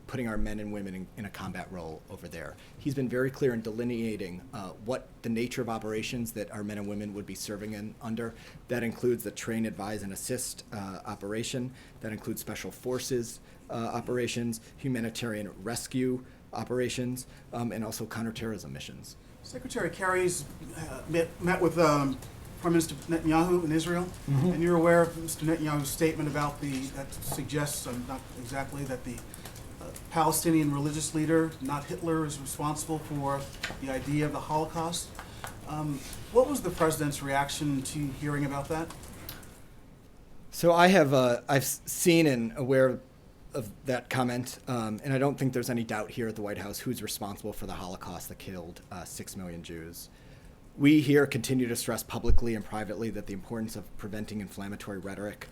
putting our men and women in a combat role over there. He's been very clear in delineating what the nature of operations that our men and women would be serving in under. That includes the train, advise, and assist operation. That includes special forces operations, humanitarian rescue operations, and also counterterrorism missions. Secretary Kerry's met with Prime Minister Netanyahu in Israel, and you're aware of Mr. Netanyahu's statement about that suggests, not exactly, that the Palestinian religious leader, not Hitler, is responsible for the idea of the Holocaust. What was the president's reaction to hearing about that? So I've seen and aware of that comment, and I don't think there's any doubt here at the White House who's responsible for the Holocaust that killed 6 million Jews. We here continue to stress publicly and privately that the importance of preventing inflammatory rhetoric,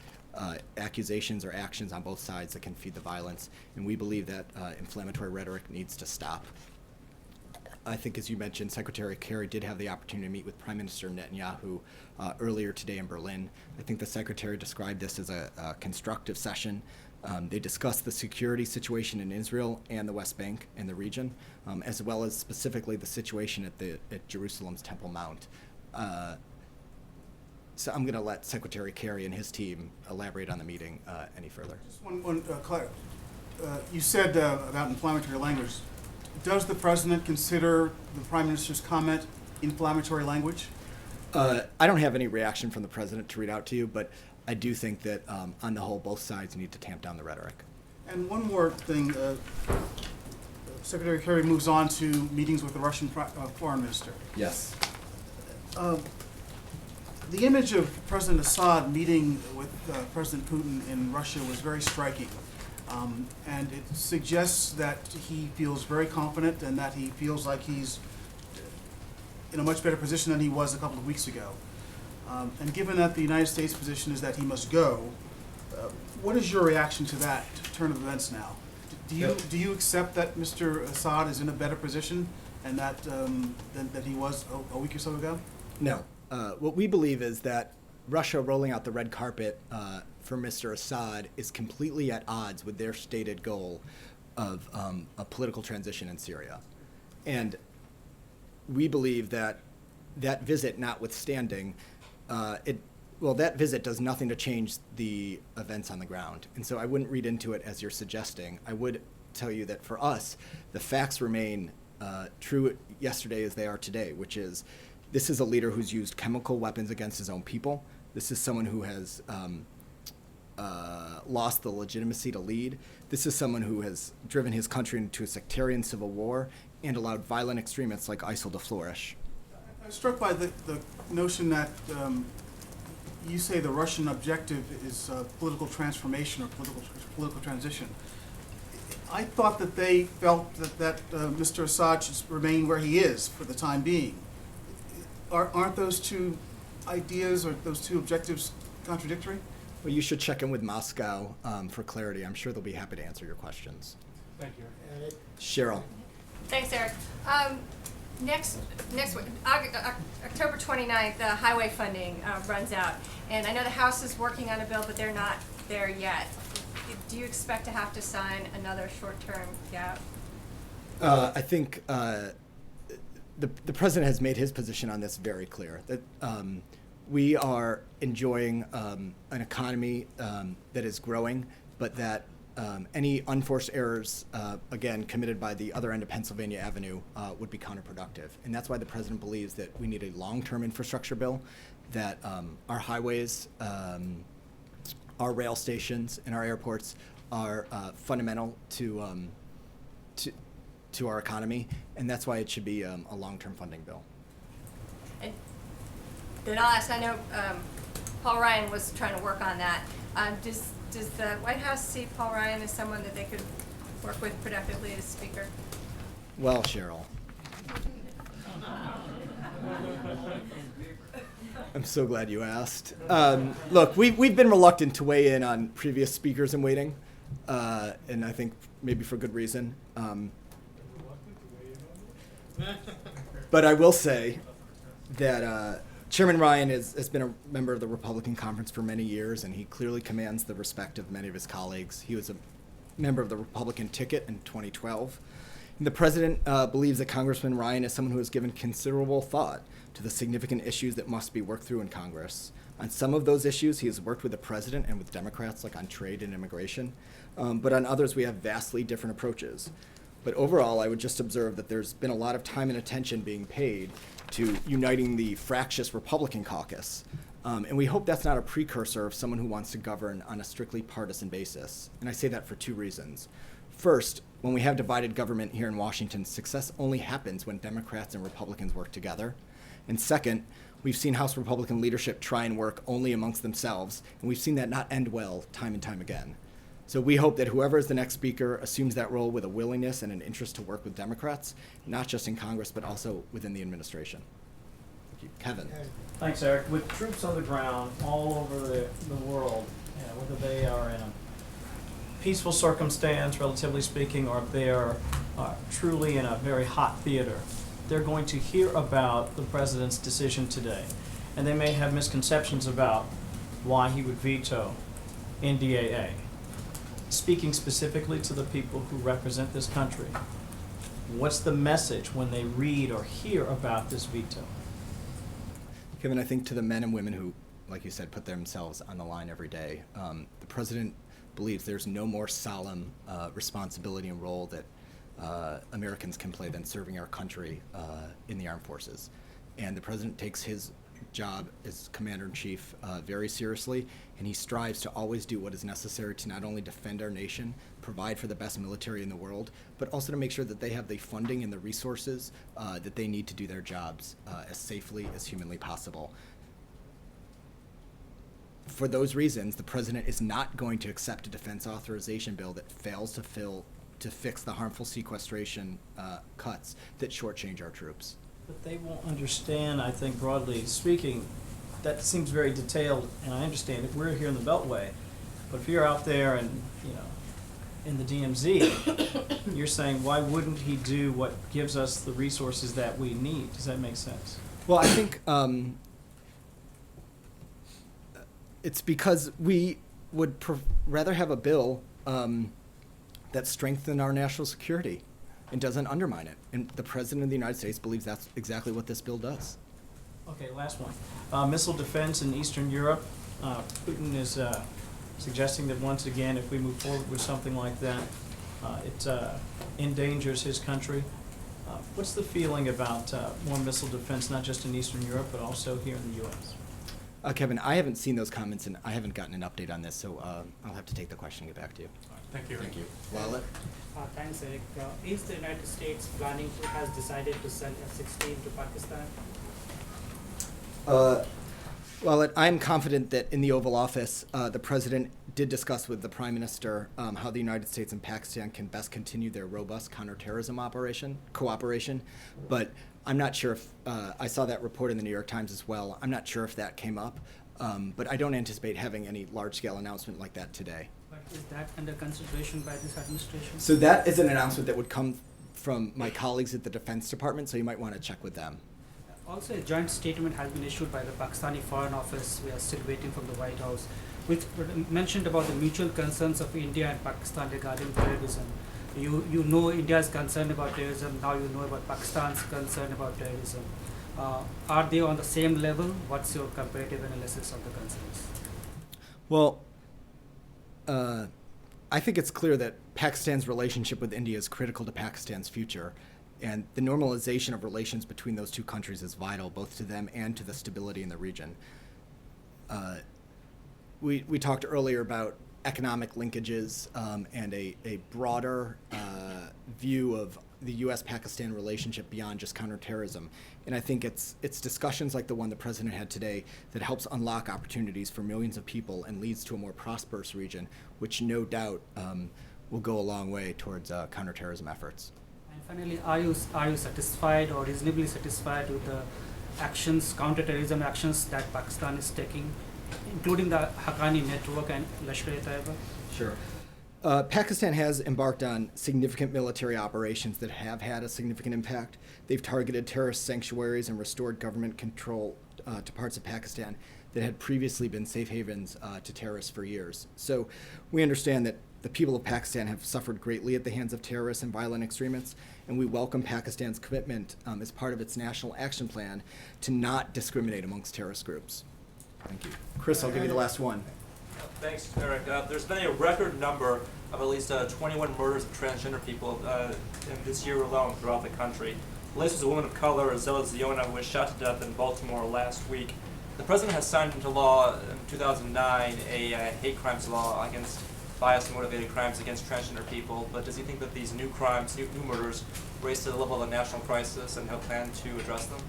accusations or actions on both sides that can feed the violence, and we believe that inflammatory rhetoric needs to stop. I think, as you mentioned, Secretary Kerry did have the opportunity to meet with Prime Minister Netanyahu earlier today in Berlin. I think the Secretary described this as a constructive session. They discussed the security situation in Israel and the West Bank and the region, as well as specifically the situation at Jerusalem's Temple Mount. So I'm going to let Secretary Kerry and his team elaborate on the meeting any further. Just one you said about inflammatory language. Does the president consider the prime minister's comment inflammatory language? I don't have any reaction from the president to read out to you, but I do think that on the whole, both sides need to tamp down the rhetoric. And one more thing, Secretary Kerry moves on to meetings with the Russian foreign minister. Yes. The image of President Assad meeting with President Putin in Russia was very striking. And it suggests that he feels very confident and that he feels like he's in a much better position than he was a couple of weeks ago. And given that the United States' position is that he must go, what is your reaction to that turn of events now? Do you accept that Mr. Assad is in a better position and that than he was a week or so ago? No. What we believe is that Russia rolling out the red carpet for Mr. Assad is completely at odds with their stated goal of a political transition in Syria. And we believe that that visit notwithstanding, that visit does nothing to change the events on the ground. And so I wouldn't read into it as you're suggesting. I would tell you that for us, the facts remain true yesterday as they are today, which is this is a leader who's used chemical weapons against his own people. This is someone who has lost the legitimacy to lead. This is someone who has driven his country into a sectarian civil war and allowed violent extremists like ISIL to flourish. I'm struck by the notion that you say the Russian objective is political transformation or political transition. I thought that they felt that Mr. Assad should remain where he is for the time being. Aren't those two ideas or those two objectives contradictory? Well, you should check in with Moscow for clarity. I'm sure they'll be happy to answer your questions. Thank you. Cheryl. Thanks, Eric. Next week, October 29th, the highway funding runs out. And I know the House is working on a bill, but they're not there yet. Do you expect to have to sign another short-term gap? I think the president has made his position on this very clear, that we are enjoying an economy that is growing, but that any unforced errors, again, committed by the other end of Pennsylvania Avenue would be counterproductive. And that's why the president believes that we need a long-term infrastructure bill, that our highways, our rail stations, and our airports are fundamental to our economy, and that's why it should be a long-term funding bill. And then I'll ask, I know Paul Ryan was trying to work on that. Does the White House see Paul Ryan as someone that they could work with productively as Speaker? Well, Cheryl. I'm so glad you asked. Look, we've been reluctant to weigh in on previous speakers in waiting, and I think maybe for good reason. But I will say that Chairman Ryan has been a member of the Republican Conference for many years, and he clearly commands the respect of many of his colleagues. He was a member of the Republican ticket in 2012. And the president believes that Congressman Ryan is someone who has given considerable thought to the significant issues that must be worked through in Congress. On some of those issues, he has worked with the president and with Democrats, like on trade and immigration. But on others, we have vastly different approaches. But overall, I would just observe that there's been a lot of time and attention being paid to uniting the fractious Republican caucus. And we hope that's not a precursor of someone who wants to govern on a strictly partisan basis. And I say that for two reasons. First, when we have divided government here in Washington, success only happens when Democrats and Republicans work together. And second, we've seen House Republican leadership try and work only amongst themselves, and we've seen that not end well time and time again. So we hope that whoever is the next speaker assumes that role with a willingness and an interest to work with Democrats, not just in Congress, but also within the administration. Thank you. Kevin. Thanks, Eric. With troops on the ground all over the world, whether they are in a peaceful circumstance, relatively speaking, or if they are truly in a very hot theater, they're going to hear about the president's decision today. And they may have misconceptions about why he would veto NDAA. Speaking specifically to the people who represent this country, what's the message when they read or hear about this veto? Kevin, I think to the men and women who, like you said, put themselves on the line every day, the president believes there's no more solemn responsibility and role that Americans can play than serving our country in the armed forces. And the president takes his job as commander-in-chief very seriously, and he strives to always do what is necessary to not only defend our nation, provide for the best military in the world, but also to make sure that they have the funding and the resources that they need to do their jobs as safely as humanly possible. For those reasons, the president is not going to accept a defense authorization bill that fails to fix the harmful sequestration cuts that shortchange our troops. But they won't understand, I think, broadly speaking, that seems very detailed, and I understand it. We're here in the Beltway, but if you're out there and, in the DMZ, you're saying, why wouldn't he do what gives us the resources that we need? Does that make sense? Well, I think it's because we would rather have a bill that strengthens our national security and doesn't undermine it. And the President of the United States believes that's exactly what this bill does. Okay, last one. Missile defense in Eastern Europe. Putin is suggesting that once again, if we move forward with something like that, it endangers his country. What's the feeling about more missile defense, not just in Eastern Europe, but also here in the U.S.? Kevin, I haven't seen those comments, and I haven't gotten an update on this, so I'll have to take the question and get back to you. Thank you. Thank you. Lalit? Thanks, Eric. Is the United States planning to, has decided to send F-16 to Pakistan? Well, I'm confident that in the Oval Office, the President did discuss with the Prime Minister how the United States and Pakistan can best continue their robust counterterrorism cooperation, but I'm not sure if, I saw that report in the New York Times as well. I'm not sure if that came up, but I don't anticipate having any large-scale announcement like that today. But is that under consideration by this administration? So that is an announcement that would come from my colleagues at the Defense Department, so you might want to check with them. Also, a joint statement has been issued by the Pakistani Foreign Office. We are still waiting from the White House, which mentioned about the mutual concerns of India and Pakistan regarding terrorism. You know India is concerned about terrorism. Now you know about Pakistan's concern about terrorism. Are they on the same level? What's your comparative analysis of the concerns? Well, I think it's clear that Pakistan's relationship with India is critical to Pakistan's future, and the normalization of relations between those two countries is vital both to them and to the stability in the region. We talked earlier about economic linkages and a broader view of the U.S.-Pakistan relationship beyond just counterterrorism. And I think it's discussions like the one the President had today that helps unlock opportunities for millions of people and leads to a more prosperous region, which no doubt will go a long way towards counterterrorism efforts. And finally, are you satisfied or reasonably satisfied with the actions, counterterrorism actions that Pakistan is taking, including the Haqqani network and Lashkar-e-Taiba? Sure. Pakistan has embarked on significant military operations that have had a significant impact. They've targeted terrorist sanctuaries and restored government control to parts of Pakistan that had previously been safe havens to terrorists for years. So we understand that the people of Pakistan have suffered greatly at the hands of terrorists and violent extremists, and we welcome Pakistan's commitment as part of its national action plan to not discriminate amongst terrorist groups. Thank you. Chris, I'll give you the last one. Thanks, Eric. There's been a record number of at least 21 murders of transgender people in this year alone throughout the country. Liz was a woman of color, Zella Ziona, who was shot to death in Baltimore last week. The president has signed into law in 2009 a hate crimes law against bias and motivated crimes against transgender people, but does he think that these new crimes, new murders, raise to the level of a national crisis, and he'll plan to address them?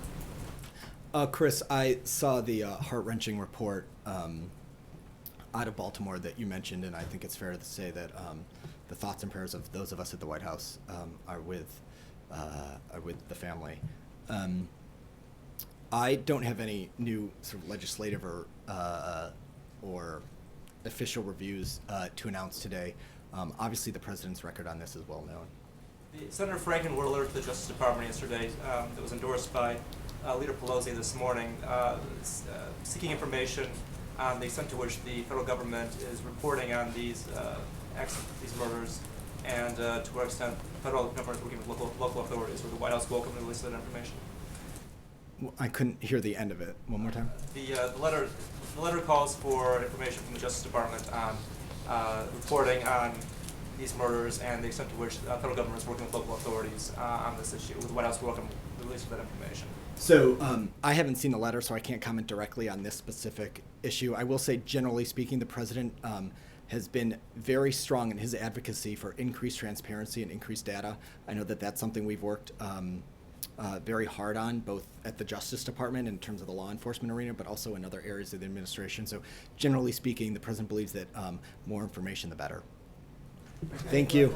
Chris, I saw the heart-wrenching report out of Baltimore that you mentioned, and I think it's fair to say that the thoughts and prayers of those of us at the White House are with the family. I don't have any new sort of legislative or official reviews to announce today. Obviously, the president's record on this is well known. Senator Franken wrote a letter to the Justice Department yesterday that was endorsed by Leader Pelosi this morning, seeking information on the extent to which the federal government is reporting on these these murders, and to what extent federal government is working with local authorities. Would the White House welcome the release of that information? I couldn't hear the end of it. One more time. The letter calls for information from the Justice Department on reporting on these murders and the extent to which the federal government is working with local authorities on this issue. Would the White House welcome the release of that information? So I haven't seen the letter, so I can't comment directly on this specific issue. I will say, generally speaking, the president has been very strong in his advocacy for increased transparency and increased data. I know that that's something we've worked very hard on, both at the Justice Department in terms of the law enforcement arena, but also in other areas of the administration. So generally speaking, the president believes that more information, the better. Thank you.